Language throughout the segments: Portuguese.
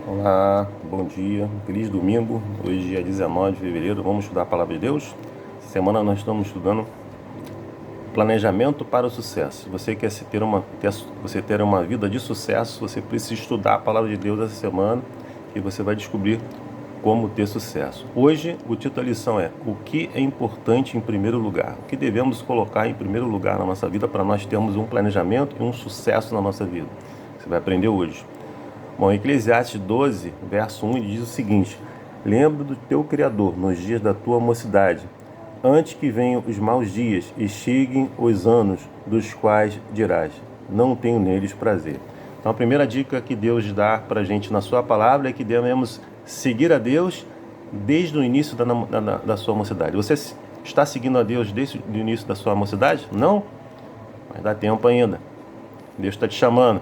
Olá, bom dia, feliz domingo. Hoje é 19 de fevereiro, vamos estudar a Palavra de Deus. Essa semana nós estamos estudando planejamento para o sucesso. Você quer você ter uma vida de sucesso, você precisa estudar a Palavra de Deus essa semana e você vai descobrir como ter sucesso. Hoje o título da lição é: o que é importante em primeiro lugar? O que devemos colocar em primeiro lugar na nossa vida para nós termos um planejamento e um sucesso na nossa vida? Você vai aprender hoje. Bom, Eclesiastes 12, verso 1, diz o seguinte: lembra do teu Criador nos dias da tua mocidade, antes que venham os maus dias e cheguem os anos, dos quais dirás, não tenho neles prazer. Então a primeira dica que Deus dá para a gente na sua palavra é que devemos seguir a Deus desde o início da sua mocidade. Você está seguindo a Deus desde o início da sua mocidade? Não? Mas dá tempo ainda. Deus está te chamando.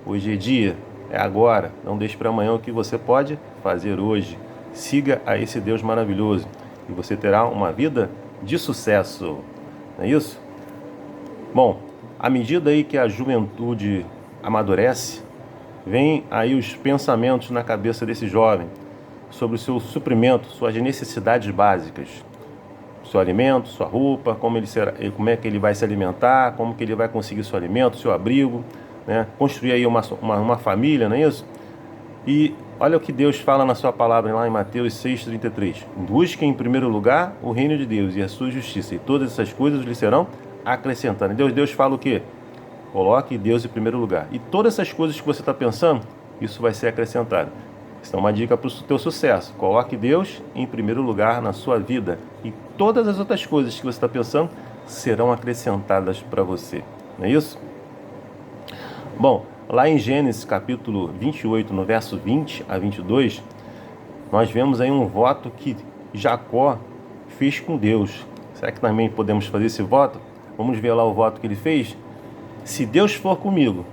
Hoje é dia. É agora, não deixe para amanhã o que você pode fazer hoje. Siga a esse Deus maravilhoso e você terá uma vida de sucesso. Não é isso? Bom, à medida aí que a juventude amadurece, vem aí os pensamentos na cabeça desse jovem sobre o seu suprimento, suas necessidades básicas. Seu alimento, sua roupa, como é que ele vai se alimentar, como que ele vai conseguir seu alimento, seu abrigo, né? Construir aí uma família, não é isso? E olha o que Deus fala na sua palavra lá em Mateus 6,33. Busquem em primeiro lugar o reino de Deus e a sua justiça, e todas essas coisas lhe serão acrescentadas. Deus fala o quê? Coloque Deus em primeiro lugar. E todas essas coisas que você está pensando, isso vai ser acrescentado. Isso é uma dica para o teu sucesso. Coloque Deus em primeiro lugar na sua vida. E todas as outras coisas que você está pensando serão acrescentadas para você. Não é isso? Bom, lá em Gênesis capítulo 28, no verso 20 a 22, nós vemos aí um voto que Jacó fez com Deus. Será que também podemos fazer esse voto? Vamos ver lá o voto que ele fez. Se Deus for comigo,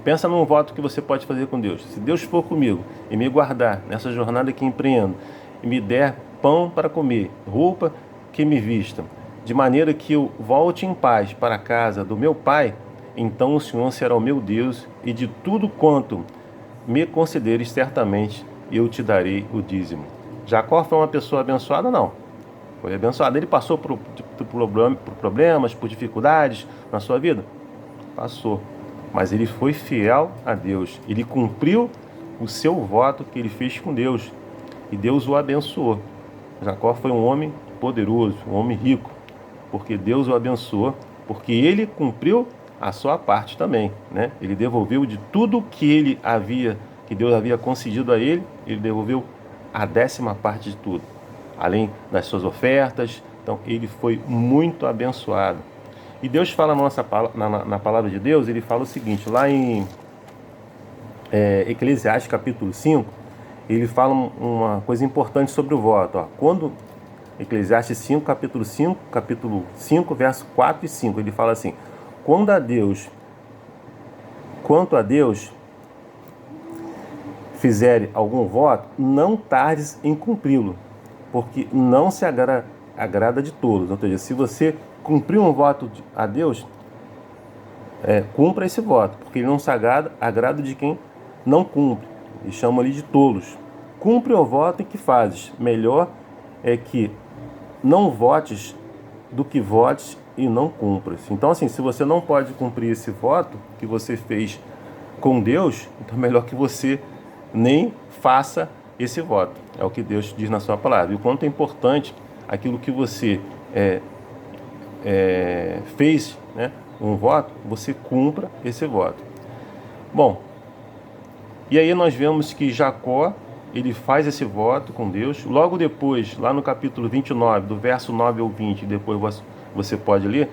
pensa num voto que você pode fazer com Deus. Se Deus for comigo e me guardar nessa jornada que empreendo, e me der pão para comer, roupa que me vista, de maneira que eu volte em paz para a casa do meu pai, então o Senhor será o meu Deus, e de tudo quanto me consideres, certamente eu te darei o dízimo. Jacó foi uma pessoa abençoada? Não. Foi abençoado. Ele passou por problemas, por dificuldades na sua vida? Passou. Mas ele foi fiel a Deus. Ele cumpriu o seu voto que ele fez com Deus. E Deus o abençoou. Jacó foi um homem poderoso, um homem rico, porque Deus o abençoou, porque ele cumpriu a sua parte também, né? Ele devolveu de tudo que Deus havia concedido a ele, ele devolveu a 10ª parte de tudo, além das suas ofertas. Então ele foi muito abençoado. E Deus fala na palavra de Deus, ele fala o seguinte, lá em Eclesiastes capítulo 5, ele fala uma coisa importante sobre o voto. Quando Eclesiastes 5, capítulo 5, verso 4 e 5, ele fala assim: quanto a Deus fizer algum voto, não tardes em cumpri-lo, porque não se agrada de todos. Ou seja, se você cumprir um voto a Deus, cumpra esse voto, porque ele não se agrada de quem não cumpre, e chama ali de tolos. Cumpre o voto em que fazes. Melhor é que não votes do que votes e não cumpras. Então, assim, se você não pode cumprir esse voto que você fez com Deus, então é melhor que você nem faça esse voto. É o que Deus diz na sua palavra. E o quanto é importante aquilo que você fez, né, um voto, você cumpra esse voto. Bom, e aí nós vemos que Jacó, ele faz esse voto com Deus. Logo depois, lá no capítulo 29, do verso 9 ao 20, depois você pode ler,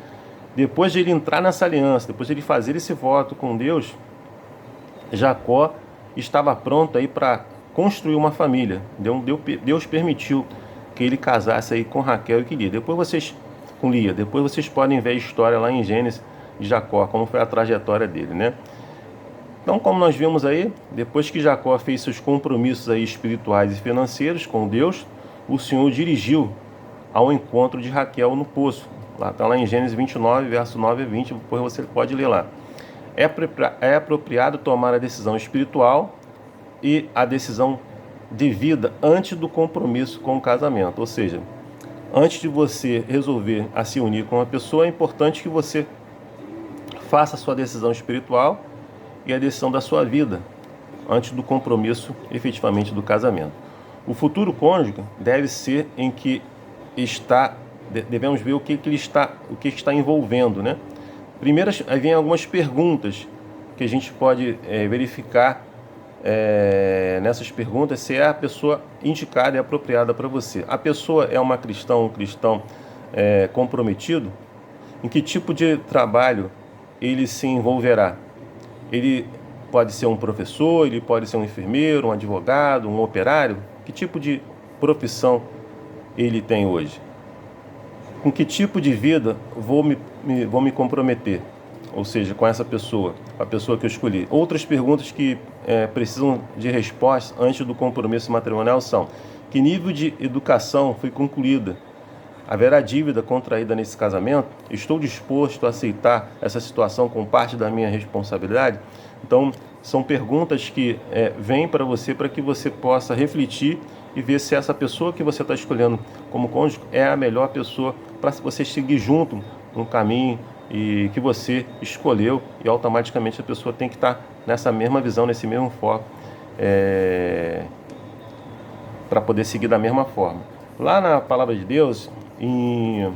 depois de ele entrar nessa aliança, depois de ele fazer esse voto com Deus, Jacó estava pronto aí para construir uma família. Deus permitiu que ele casasse aí com Raquel e Lia. Com Lia. Depois vocês podem ver a história lá em Gênesis de Jacó, como foi a trajetória dele, né? Então, como nós vimos aí, depois que Jacó fez seus compromissos aí espirituais e financeiros com Deus, o Senhor dirigiu ao encontro de Raquel no poço. Está lá em Gênesis 29, verso 9 a 20, depois você pode ler lá. É apropriado tomar a decisão espiritual e a decisão de vida antes do compromisso com o casamento. Ou seja, antes de você resolver a se unir com uma pessoa, é importante que você faça a sua decisão espiritual e a decisão da sua vida antes do compromisso efetivamente do casamento. O futuro cônjuge deve ser em que devemos ver o que está envolvendo, né? Primeiro, aí vem algumas perguntas que a gente pode verificar nessas perguntas se é a pessoa indicada e apropriada para você. A pessoa é uma cristã, um cristão comprometido? Em que tipo de trabalho ele se envolverá? Ele pode ser um professor, ele pode ser um enfermeiro, um advogado, um operário? Que tipo de profissão ele tem hoje? Com que tipo de vida vou me comprometer? Ou seja, com essa pessoa, a pessoa que eu escolhi. Outras perguntas que precisam de resposta antes do compromisso matrimonial são: que nível de educação foi concluída? Haverá dívida contraída nesse casamento? Estou disposto a aceitar essa situação como parte da minha responsabilidade? Então, são perguntas que vêm para que você possa refletir e ver se essa pessoa que você está escolhendo como cônjuge é a melhor pessoa para você seguir junto no caminho e que você escolheu, e automaticamente a pessoa tem que estar nessa mesma visão, nesse mesmo foco, para poder seguir da mesma forma. Lá na Palavra de Deus, em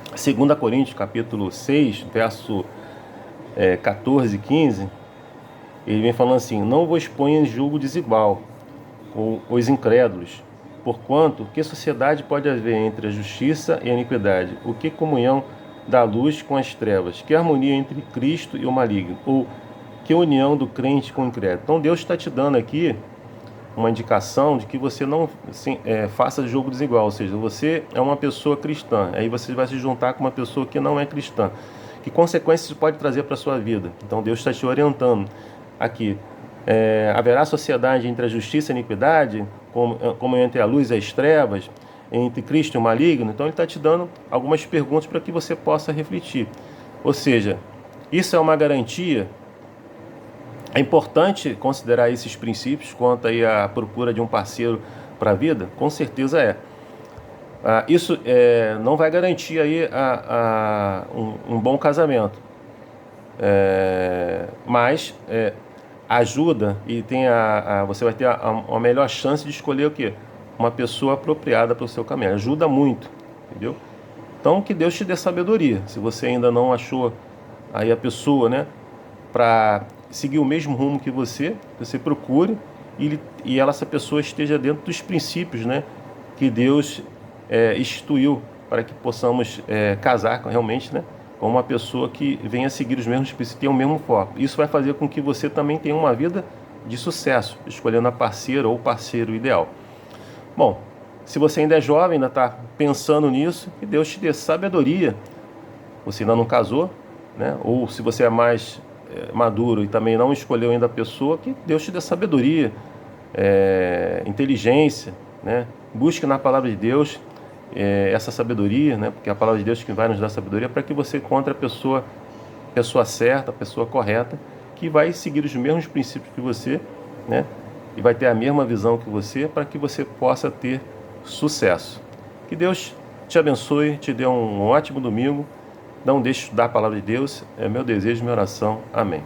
2 Coríntios, capítulo 6, verso 14 e 15, ele vem falando assim: não vos ponha em julgo desigual com os incrédulos, porquanto que sociedade pode haver entre a justiça e a iniquidade? O que comunhão da luz com as trevas? Que harmonia entre Cristo e o maligno? Ou que união do crente com o incrédulo? Então Deus está te dando aqui uma indicação de que você não faça jogo desigual, ou seja, você é uma pessoa cristã, aí você vai se juntar com uma pessoa que não é cristã. Que consequências isso pode trazer para a sua vida? Então Deus está te orientando aqui. Haverá sociedade entre a justiça e a iniquidade, como entre a luz e as trevas, entre Cristo e o maligno? Então ele está te dando algumas perguntas para que você possa refletir. Ou seja, isso é uma garantia. É importante considerar esses princípios quanto aí à procura de um parceiro para a vida? Com certeza é. Isso não vai garantir aí um bom casamento, mas ajuda, e tem você vai ter a melhor chance de escolher o quê? Uma pessoa apropriada para o seu caminho. Ajuda muito, entendeu? Então que Deus te dê sabedoria. Se você ainda não achou aí a pessoa, né, para seguir o mesmo rumo que você procure e essa pessoa esteja dentro dos princípios, né, que Deus instituiu para que possamos casar realmente, né, com uma pessoa que venha seguir os mesmos princípios, tenha o mesmo foco. Isso vai fazer com que você também tenha uma vida de sucesso, escolhendo a parceira ou parceiro ideal. Bom, se você ainda é jovem, ainda está pensando nisso, que Deus te dê sabedoria. Você ainda não casou, né? Ou se você é mais maduro e também não escolheu ainda a pessoa, que Deus te dê sabedoria, inteligência, né? Busque na palavra de Deus essa sabedoria, né? Porque é a palavra de Deus que vai nos dar sabedoria para que você encontre a pessoa certa, a pessoa correta, que vai seguir os mesmos princípios que você, né? E vai ter a mesma visão que você, para que você possa ter sucesso. Que Deus te abençoe, te dê um ótimo domingo. Não deixe de estudar a palavra de Deus. É meu desejo, minha oração. Amém.